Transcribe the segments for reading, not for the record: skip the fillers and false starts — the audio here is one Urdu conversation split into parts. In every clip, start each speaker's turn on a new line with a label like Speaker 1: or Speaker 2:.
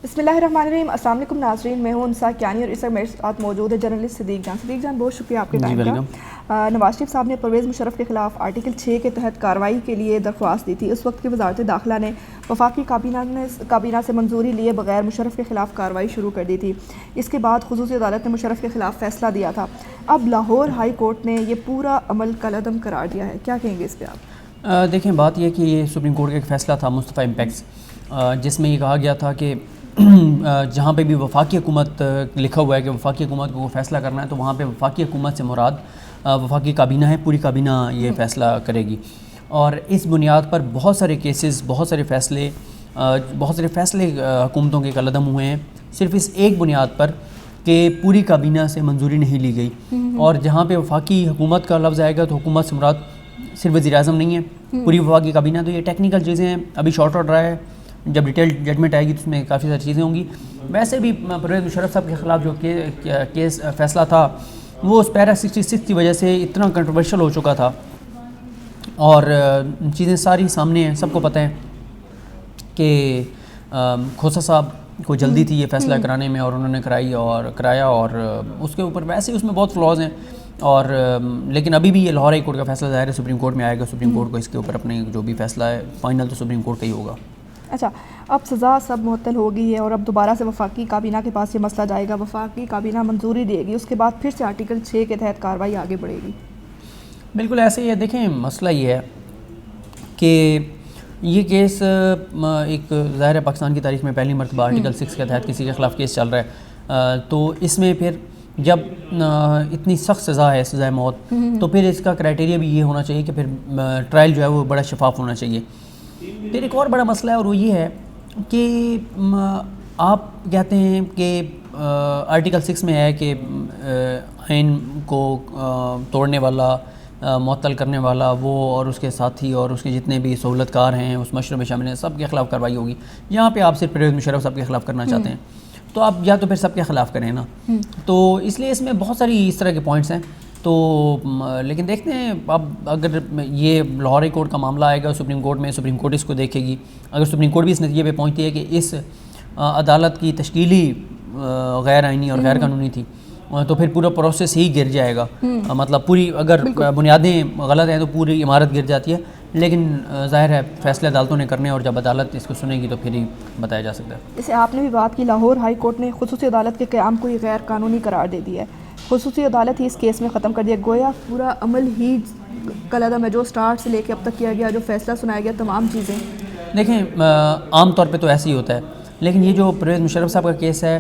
Speaker 1: بسم اللہ الرحمن الرحیم. السلام علیکم ناظرین, میں ہوں انسا کیانی اور اس وقت میرے ساتھ موجود ہے جرنلسٹ صدیق جان. صدیق جان, بہت شکریہ آپ کے ٹائم کا. نواز شریف صاحب نے پرویز مشرف کے خلاف آرٹیکل 6 کے تحت کارروائی کے لیے درخواست دی تھی. اس وقت کی وزارت داخلہ نے وفاقی کابینہ سے منظوری لیے بغیر مشرف کے خلاف کارروائی شروع کر دی تھی. اس کے بعد خصوصی عدالت نے مشرف کے خلاف فیصلہ دیا تھا. اب لاہور ہائی کورٹ نے یہ پورا عمل کالعدم قرار دیا ہے. کیا کہیں گے اس پہ آپ؟
Speaker 2: دیکھیں, بات یہ کہ یہ سپریم کورٹ کا ایک فیصلہ تھا مصطفیٰ امپیکس, جس میں یہ کہا گیا تھا کہ جہاں پہ بھی وفاقی حکومت لکھا ہوا ہے کہ وفاقی حکومت کو فیصلہ کرنا ہے, تو وہاں پہ وفاقی حکومت سے مراد وفاقی کابینہ ہے. پوری کابینہ یہ فیصلہ کرے گی, اور اس بنیاد پر بہت سارے کیسز, بہت سارے فیصلے حکومتوں کے کالعدم ہوئے ہیں, صرف اس ایک بنیاد پر کہ پوری کابینہ سے منظوری نہیں لی گئی. اور جہاں پہ وفاقی حکومت کا لفظ آئے گا تو حکومت سے مراد صرف وزیر اعظم نہیں ہے, پوری وفاقی کابینہ. تو یہ ٹیکنیکل چیزیں ہیں, ابھی شارٹ آرڈر آیا ہے, جب ڈیٹیل ججمنٹ آئے گی تو اس میں کافی ساری چیزیں ہوں گی. ویسے بھی پرویز مشرف صاحب کے خلاف جو کیس فیصلہ تھا وہ اس پیرا 66 کی وجہ سے اتنا کنٹروورشل ہو چکا تھا, اور چیزیں ساری سامنے ہیں, سب کو پتہ ہے کہ کھوسہ صاحب کو جلدی تھی یہ فیصلہ کرانے میں, اور انہوں نے کرایا, اور اس کے اوپر ویسے اس میں بہت فلاز ہیں. اور لیکن ابھی بھی یہ لاہور ہائی کورٹ کا فیصلہ ظاہر ہے سپریم کورٹ میں آئے گا. سپریم کورٹ کو اس کے اوپر اپنے جو بھی فیصلہ ہے فائنل تو سپریم کورٹ کا ہی ہوگا.
Speaker 1: اچھا, اب سزا سب معطل ہو گئی ہے اور اب دوبارہ سے وفاقی کابینہ کے پاس یہ مسئلہ جائے گا. وفاقی کابینہ منظوری دے گی, اس کے بعد پھر سے آرٹیکل 6 کے تحت کارروائی آگے بڑھے گی.
Speaker 2: بالکل ایسے ہی ہے. دیکھیں, مسئلہ یہ ہے کہ یہ کیس ایک ظاہر ہے پاکستان کی تاریخ میں پہلی مرتبہ آرٹیکل 6 کے تحت کسی کے خلاف کیس چل رہا ہے. تو اس میں پھر جب اتنی سخت سزا ہے, سزائے موت, تو پھر اس کا کرائٹیریا بھی یہ ہونا چاہیے کہ پھر ٹرائل جو ہے وہ بڑا شفاف ہونا چاہیے. پھر ایک اور بڑا مسئلہ ہے, اور وہ یہ ہے کہ آپ کہتے ہیں کہ آرٹیکل 6 میں ہے کہ آئین کو توڑنے والا, معطل کرنے والا وہ اور اس کے ساتھی اور اس کے جتنے بھی سہولت کار ہیں اس مشورے میں شامل ہیں, سب کے خلاف کارروائی ہوگی. یہاں پہ آپ صرف پرویز مشرف صاحب کے خلاف کرنا چاہتے ہیں, تو آپ یا تو پھر سب کے خلاف کریں نا. تو اس لیے اس میں بہت ساری اس طرح کے پوائنٹس ہیں. تو لیکن دیکھتے ہیں اب اگر یہ لاہور ہائی کورٹ کا معاملہ آئے گا سپریم کورٹ میں, سپریم کورٹ اس کو دیکھے گی. اگر سپریم کورٹ بھی اس نتیجے پہ پہنچتی ہے کہ اس عدالت کی تشکیلی غیر آئینی اور غیر قانونی تھی, تو پھر پورا پروسیس ہی گر جائے گا. مطلب پوری اگر بنیادیں غلط ہیں تو پوری عمارت گر جاتی ہے. لیکن ظاہر ہے فیصلے عدالتوں نے کرنے, اور جب عدالت اس کو سنے گی تو پھر ہی بتایا جا سکتا ہے.
Speaker 1: جیسے آپ نے بھی بات کی, لاہور ہائی کورٹ نے خصوصی عدالت کے قیام کو یہ غیر قانونی قرار دے دیا ہے. خصوصی عدالت ہی اس کیس میں ختم کر دیا, گویا پورا عمل ہی کالعدم ہے, جو سٹارٹ سے لے کے اب تک کیا گیا, جو فیصلہ سنایا گیا, تمام چیزیں.
Speaker 2: دیکھیں, عام طور پہ تو ایسے ہی ہوتا ہے, لیکن یہ جو پرویز مشرف صاحب کا کیس ہے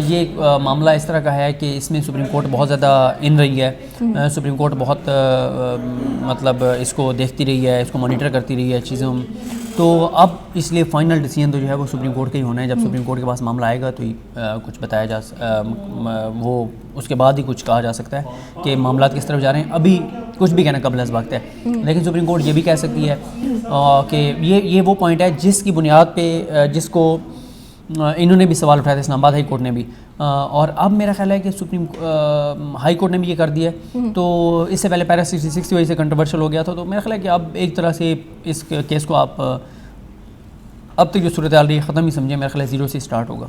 Speaker 2: یہ معاملہ اس طرح کا ہے کہ اس میں سپریم کورٹ بہت زیادہ ان رہی ہے. سپریم کورٹ بہت مطلب اس کو دیکھتی رہی ہے, اس کو مانیٹر کرتی رہی ہے چیزوں. تو اب اس لیے فائنل ڈیسیژن تو جو ہے وہ سپریم کورٹ کا ہی ہونا ہے. جب سپریم کورٹ کے پاس معاملہ آئے گا تو ہی کچھ بتایا وہ اس کے بعد ہی کچھ کہا جا سکتا ہے کہ معاملات کس طرف جا رہے ہیں. ابھی کچھ بھی کہنا قبل از وقت ہے, لیکن سپریم کورٹ یہ بھی کہہ سکتی ہے کہ یہ وہ پوائنٹ ہے جس کی بنیاد پہ جس کو انہوں نے بھی سوال اٹھایا تھا اسلام آباد ہائی کورٹ نے بھی, اور اب میرا خیال ہے کہ سپریم ہائی کورٹ نے بھی یہ کر دیا ہے. تو اس سے پہلے پیرا 66 کی وجہ سے کنٹروورشل ہو گیا تھا. تو میرا خیال ہے کہ اب ایک طرح سے اس کیس کو آپ اب تک جو صورتحال رہی ختم ہی سمجھیں. میرا خیال ہے زیرو سے سٹارٹ ہوگا.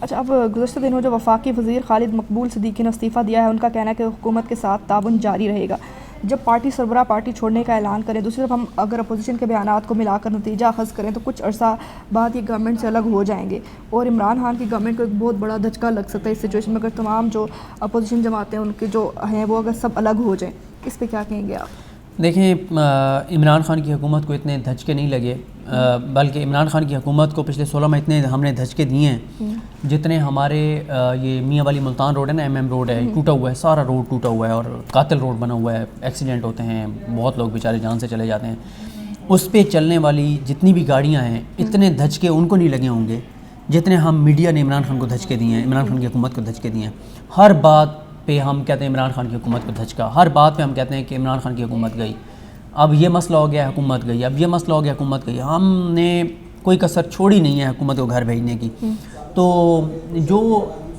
Speaker 1: اچھا, اب گزشتہ دنوں جو وفاقی وزیر خالد مقبول صدیقی نے استعفیٰ دیا ہے, ان کا کہنا ہے کہ حکومت کے ساتھ تعاون جاری رہے گا جب پارٹی سربراہ پارٹی چھوڑنے کا اعلان کریں. دوسری طرف ہم اگر اپوزیشن کے بیانات کو ملا کر نتیجہ اخذ کریں تو کچھ عرصہ بعد یہ گورنمنٹ سے الگ ہو جائیں گے, اور عمران خان کی گورنمنٹ کو ایک بہت بڑا دھچکا لگ سکتا ہے اس سچویشن میں, اگر تمام جو اپوزیشن جماعتیں ان کے جو ہیں وہ اگر سب الگ ہو جائیں. اس پہ کیا کہیں گے آپ؟
Speaker 2: دیکھیں, عمران خان کی حکومت کو اتنے دھچکے نہیں لگے, بلکہ عمران خان کی حکومت کو پچھلے 16 میں اتنے ہم نے دھچکے دیے ہیں جتنے ہمارے یہ میاں والی ملتان روڈ ہے نا, MM روڈ ہے, ٹوٹا ہوا ہے, سارا روڈ ٹوٹا ہوا ہے اور قاتل روڈ بنا ہوا ہے. ایکسیڈنٹ ہوتے ہیں, بہت لوگ بیچارے جان سے چلے جاتے ہیں. اس پہ چلنے والی جتنی بھی گاڑیاں ہیں اتنے دھچکے ان کو نہیں لگے ہوں گے جتنے ہم میڈیا نے عمران خان کو دھچکے دیے ہیں, عمران خان کی حکومت کو دھچکے دیے ہیں. ہر بات پہ ہم کہتے ہیں عمران خان کی حکومت کو دھچکا, ہر بات پہ ہم کہتے ہیں کہ عمران خان کی حکومت گئی, اب یہ مسئلہ ہو گیا حکومت گئی, اب یہ مسئلہ ہو گیا حکومت گئی. ہم نے کوئی کسر چھوڑی نہیں ہے حکومت کو گھر بھیجنے کی. تو جو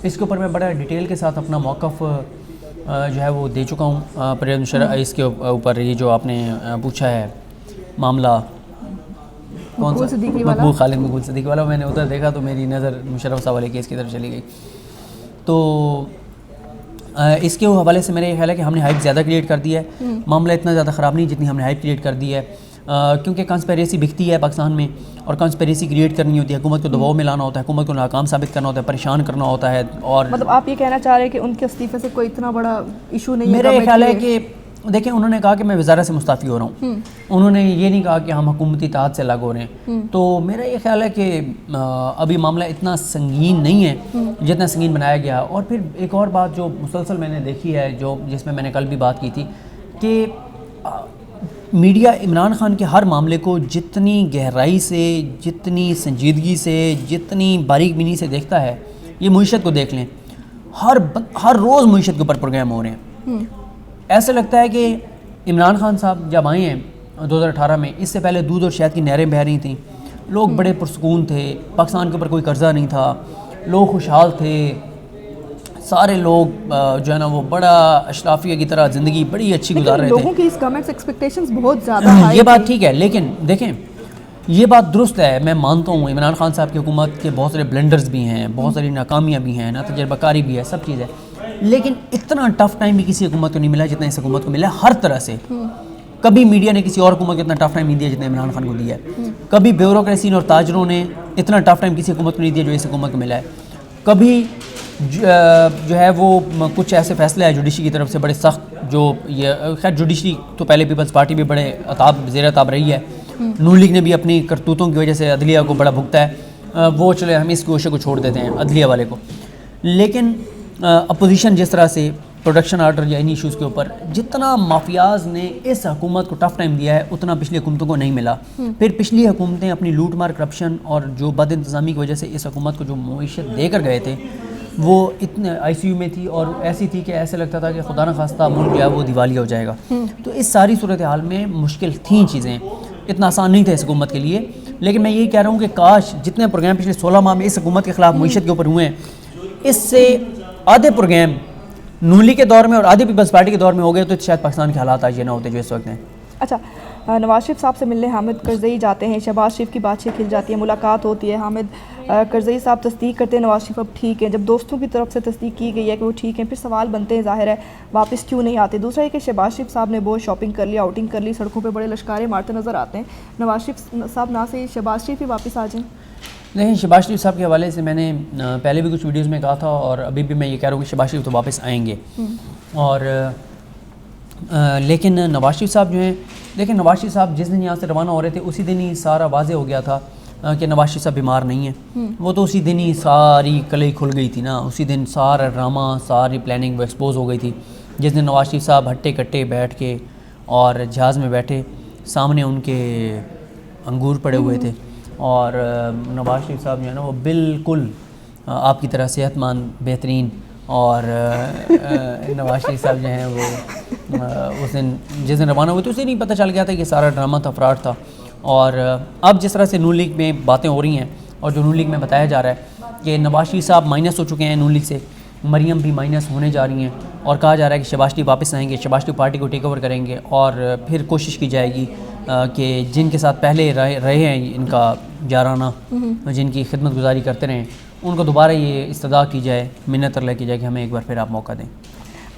Speaker 2: اس کے اوپر میں بڑا ڈیٹیل کے ساتھ اپنا موقف جو ہے وہ دے چکا ہوں. پرویز مشرف اس کے اوپر یہ جو آپ نے پوچھا ہے معاملہ, کون سا
Speaker 1: صدیقی والا؟
Speaker 2: مقبول خالد مقبول صدیقی والا. میں نے ادھر دیکھا تو میری نظر مشرف صاحب والے کیس کی طرف چلی گئی. تو اس کے حوالے سے میرا یہ خیال ہے کہ ہم نے ہائپ زیادہ کریٹ کر دی ہے. معاملہ اتنا زیادہ خراب نہیں جتنی ہم نے ہائپ کریٹ کر دی ہے, کیونکہ کنسپیریسی بکتی ہے پاکستان میں, اور کنسپیریسی کریٹ کرنی ہوتی ہے, حکومت کو دباؤ میں لانا ہوتا ہے, حکومت کو ناکام ثابت کرنا ہوتا ہے, پریشان کرنا ہوتا ہے. اور
Speaker 1: مطلب آپ یہ کہنا چاہ رہے ہیں کہ ان کے استعفے سے کوئی اتنا بڑا ایشو نہیں ہے؟
Speaker 2: میرا یہ خیال ہے کہ دیکھیں, انہوں نے کہا کہ میں وزارت سے مستعفی ہو رہا ہوں, انہوں نے یہ نہیں کہا کہ ہم حکومتی اتحاد سے الگ ہو رہے ہیں. تو میرا یہ خیال ہے کہ ابھی معاملہ اتنا سنگین نہیں ہے جتنا سنگین بنایا گیا. اور پھر ایک اور بات جو مسلسل میں نے دیکھی ہے, جس میں نے کل بھی بات کی تھی, کہ میڈیا عمران خان کے ہر معاملے کو جتنی گہرائی سے, جتنی سنجیدگی سے, جتنی باریک بینی سے دیکھتا ہے, یہ معیشت کو دیکھ لیں, ہر روز معیشت کے اوپر پروگرام ہو رہے ہیں. ایسا لگتا ہے کہ عمران خان صاحب جب آئے ہیں 2018 میں, اس سے پہلے دودھ اور شہد کی نہریں بہہ رہی تھیں, لوگ بڑے پرسکون تھے, پاکستان کے اوپر کوئی قرضہ نہیں تھا, لوگ خوشحال تھے, سارے لوگ جو ہے نا وہ بڑا اشرافیہ کی طرح زندگی بڑی اچھی گزار رہے تھے.
Speaker 1: لوگوں کی اس کمنٹس ایکسپیکٹیشنز بہت زیادہ ہائی.
Speaker 2: یہ بات ٹھیک ہے, لیکن دیکھیں یہ بات درست ہے, میں مانتا ہوں عمران خان صاحب کی حکومت کے بہت سارے بلنڈرز بھی ہیں, بہت ساری ناکامیاں بھی ہیں, نا تجربہ کاری بھی ہے, سب چیز ہے, لیکن اتنا ٹف ٹائم بھی کسی حکومت کو نہیں ملا جتنا اس حکومت کو ملا ہے ہر طرح سے. کبھی میڈیا نے کسی اور حکومت کو اتنا ٹف ٹائم نہیں دیا جتنا عمران خان کو دیا ہے. کبھی بیوروکریسی اور تاجروں نے اتنا ٹف ٹائم کسی حکومت کو نہیں دیا جو اس حکومت کو ملا ہے. کبھی جو ہے وہ کچھ ایسے فیصلے ہیں جوڈیشری کی طرف سے بڑے سخت, جو یہ خیر جوڈیشری تو پہلے پیپلز پارٹی بھی بڑے زیر عتاب رہی ہے, نون لیگ نے بھی اپنی کرتوتوں کی وجہ سے عدلیہ کو بڑا بھگتا ہے, وہ چلے ہم اس گوشے کو چھوڑ دیتے ہیں عدلیہ والے کو. لیکن اپوزیشن جس طرح سے پروڈکشن آرڈر یا ان ایشوز کے اوپر جتنا مافیاز نے اس حکومت کو ٹف ٹائم دیا ہے اتنا پچھلی حکومتوں کو نہیں ملا. پھر پچھلی حکومتیں اپنی لوٹ مار, کرپشن اور جو بد انتظامی کی وجہ سے اس حکومت کو جو معیشت دے کر گئے تھے وہ اتنے آئی سی یو میں تھی, اور ایسی تھی کہ ایسے لگتا تھا کہ خدا نہ خواستہ ملک جو ہے وہ دیوالیہ ہو جائے گا. تو اس ساری صورتحال میں مشکل تھیں چیزیں, اتنا آسان نہیں تھا اس حکومت کے لیے. لیکن میں یہی کہہ رہا ہوں کہ کاش جتنے پروگرام پچھلے 16 ماہ میں اس حکومت کے خلاف معیشت کے اوپر ہوئے ہیں, اس سے آدھے پروگرام نون لیگ کے دور میں اور آدھی پیپلز پارٹی کے دور میں ہو گئے تو شاید پاکستان کے حالات آج یہ نہ ہوتے جو اس وقت ہیں.
Speaker 1: اچھا, نواز شریف صاحب سے ملنے حامد کرزئی جاتے ہیں, شہباز شریف کی بات چیت کھل جاتی ہے, ملاقات ہوتی ہے, حامد کرزئی صاحب تصدیق کرتے ہیں نواز شریف اب ٹھیک ہیں. جب دوستوں کی طرف سے تصدیق کی گئی ہے کہ وہ ٹھیک ہیں, پھر سوال بنتے ہیں ظاہر ہے واپس کیوں نہیں آتے. دوسرا یہ کہ شہباز شریف صاحب نے بہت شاپنگ کر لی, آؤٹنگ کر لی, سڑکوں پہ بڑے لشکارے مارتے نظر آتے ہیں. نواز شریف صاحب نہ سے شہباز شریف ہی واپس آ جائیں.
Speaker 2: نہیں, شہباز شریف صاحب کے حوالے سے میں نے پہلے بھی کچھ ویڈیوز میں کہا تھا, اور ابھی بھی میں یہ کہہ رہا ہوں کہ شہباز شریف تو واپس آئیں گے. اور لیکن نواز شریف صاحب جو ہیں, دیکھیں نواز شریف صاحب جس دن یہاں سے روانہ ہو رہے تھے اسی دن ہی سارا واضح ہو گیا تھا کہ نواز شریف صاحب بیمار نہیں ہیں. وہ تو اسی دن ہی ساری کلئی کھل گئی تھی نا, اسی دن سارا ڈرامہ, ساری پلاننگ وہ ایکسپوز ہو گئی تھی. جس دن نواز شریف صاحب ہٹے کٹے بیٹھ کے اور جہاز میں بیٹھے, سامنے ان کے انگور پڑے ہوئے تھے, اور نواز شریف صاحب جو ہے نا وہ بالکل آپ کی طرح صحت مند بہترین, اور نواز شریف صاحب جو ہیں وہ اس دن جس دن روانہ ہوئے تو اسے نہیں پتہ چل گیا تھا کہ سارا ڈرامہ تھا, فراڈ تھا. اور اب جس طرح سے نون لیگ میں باتیں ہو رہی ہیں, اور جو نون لیگ میں بتایا جا رہا ہے کہ نواز شریف صاحب مائنس ہو چکے ہیں نون لیگ سے, مریم بھی مائنس ہونے جا رہی ہیں, اور کہا جا رہا ہے کہ شہباز شریف واپس آئیں گے, شہباز شریف پارٹی کو ٹیک اوور کریں گے, اور پھر کوشش کی جائے گی کہ جن کے ساتھ پہلے رہے ہیں ان کا جارانہ, جن کی خدمت گزاری کرتے رہیں, ان کو دوبارہ یہ استدعا کی جائے, منت طلب کی جائے کہ ہمیں ایک بار پھر آپ موقع دیں.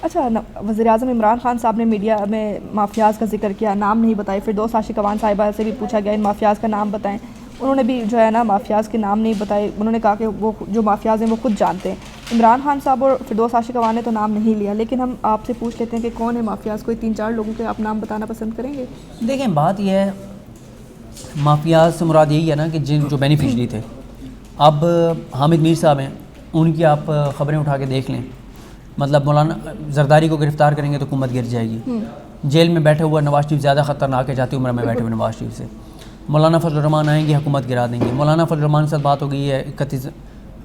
Speaker 1: اچھا, وزیر اعظم عمران خان صاحب نے میڈیا میں مافیاز کا ذکر کیا, نام نہیں بتائے. پھر دوست عاشق اوان صاحبہ سے بھی پوچھا گیا ان مافیاز کا نام بتائیں, انہوں نے بھی جو ہے نا مافیاز کے نام نہیں بتائے. انہوں نے کہا کہ وہ جو مافیاز ہیں وہ خود جانتے ہیں. عمران خان صاحب اور فردوس عاشق اوان نے تو نام نہیں لیا, لیکن ہم آپ سے پوچھ لیتے ہیں کہ کون ہے مافیاز, کوئی 3-4 لوگوں کے آپ نام بتانا پسند کریں گے؟
Speaker 2: دیکھیں بات یہ ہے, مافیاز سے مراد یہی ہے نا کہ جو بینیفیشری تھے. اب حامد میر صاحب ہیں, ان کی آپ خبریں اٹھا کے دیکھ لیں, مطلب مولانا زرداری کو گرفتار کریں گے تو حکومت گر جائے گی. جیل میں بیٹھے ہوا نواز شریف زیادہ خطرناک ہے جاتی عمر میں بیٹھے ہوئے نواز شریف سے. مولانا فضل الرحمان آئیں گے, حکومت گرا دیں گے. مولانا فضل الرحمان سے بات ہو گئی ہے 31,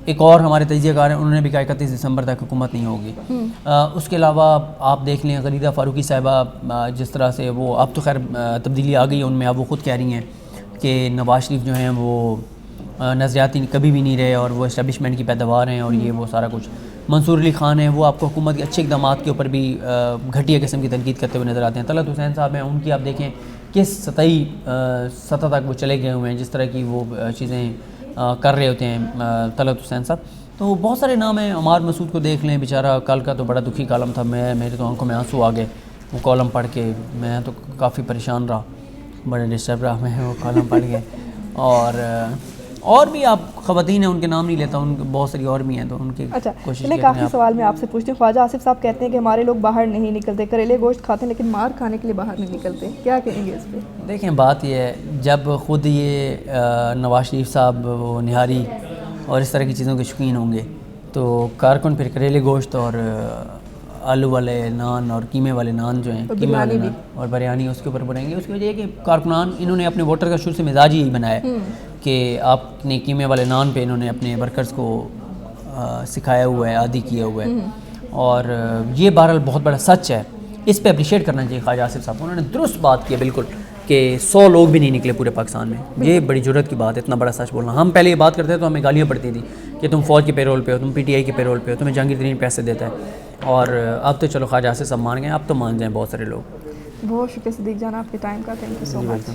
Speaker 2: ایک اور ہمارے تجزیہ کار ہیں, انہوں نے بھی کہا 31 دسمبر تک حکومت نہیں ہوگی. اس کے علاوہ آپ دیکھ لیں غریدہ فاروقی صاحبہ, جس طرح سے وہ اب تو خیر تبدیلی آ گئی ہے ان میں, اب وہ خود کہہ رہی ہیں کہ نواز شریف جو ہیں وہ نظریاتی کبھی بھی نہیں رہے اور وہ اسٹیبلشمنٹ کی پیداوار ہیں اور یہ وہ سارا کچھ. منصور علی خان ہیں, وہ آپ کو حکومت کے اچھے اقدامات کے اوپر بھی گھٹیا قسم کی تنقید کرتے ہوئے نظر آتے ہیں. طلعت حسین صاحب ہیں, ان کی آپ دیکھیں کس سطحی سطح تک وہ چلے گئے ہوئے ہیں, جس طرح کی وہ چیزیں کر رہے ہوتے ہیں طلعت حسین صاحب. تو بہت سارے نام ہیں. عمار مسعود کو دیکھ لیں, بیچارہ کل کا تو بڑا دکھی کالم تھا, میرے تو آنکھوں میں آنسو آ گئے وہ کالم پڑھ کے. میں تو کافی پریشان رہا, بڑے ڈسٹرب رہا میں وہ کالم پڑھ کے. اور بھی آپ خواتین ہیں, ان کے نام نہیں لیتا, ان بہت ساری اور بھی ہیں, تو ان کی کوشش کریں.
Speaker 1: کافی سوال میں آپ سے پوچھتی ہوں. خواجہ آصف صاحب کہتے ہیں کہ ہمارے لوگ باہر نہیں نکلتے, کریلے گوشت کھاتے ہیں لیکن مار کھانے کے لیے باہر نہیں نکلتے, کیا کہیں گے اس پہ؟
Speaker 2: دیکھیں بات یہ ہے, جب خود یہ نواز شریف صاحب وہ نہاری اور اس طرح کی چیزوں کے شوقین ہوں گے تو کارکن پھر کریلے گوشت اور آلو والے نان اور قیمے والے نان جو ہیں, قیمے والے نان اور بریانی اس کے اوپر بنائیں گے. اس کی وجہ یہ کہ کارکنان انہوں نے اپنے ووٹر کا شروع سے مزاج ہی بنایا ہے کہ آپ نے قیمے والے نان پہ انہوں نے اپنے ورکرز کو سکھایا ہوا ہے, عادی کیا ہوا ہے. اور یہ بہرحال بہت بڑا سچ ہے, اس پہ اپریشیٹ کرنا چاہیے خواجہ آصف صاحب. انہوں نے درست بات کی ہے بالکل کہ 100 لوگ بھی نہیں نکلے پورے پاکستان میں. یہ بڑی جرت کی بات ہے, اتنا بڑا سچ بولنا. ہم پہلے یہ بات کرتے تھے تو ہمیں گالیاں پڑتی تھیں کہ تم فوج کے پیرول پہ ہو, تم پی ٹی آئی کے پیرول پہ ہو, تمہیں جہانگیر ترین پیسے دیتا ہے. اور اب تو چلو خواجہ آصف صاحب مان گئے, اب تو مان جائیں بہت سارے لوگ.
Speaker 1: بہت شکریہ صدیق جان آپ کے ٹائم کا, تھینک یو سو مچ.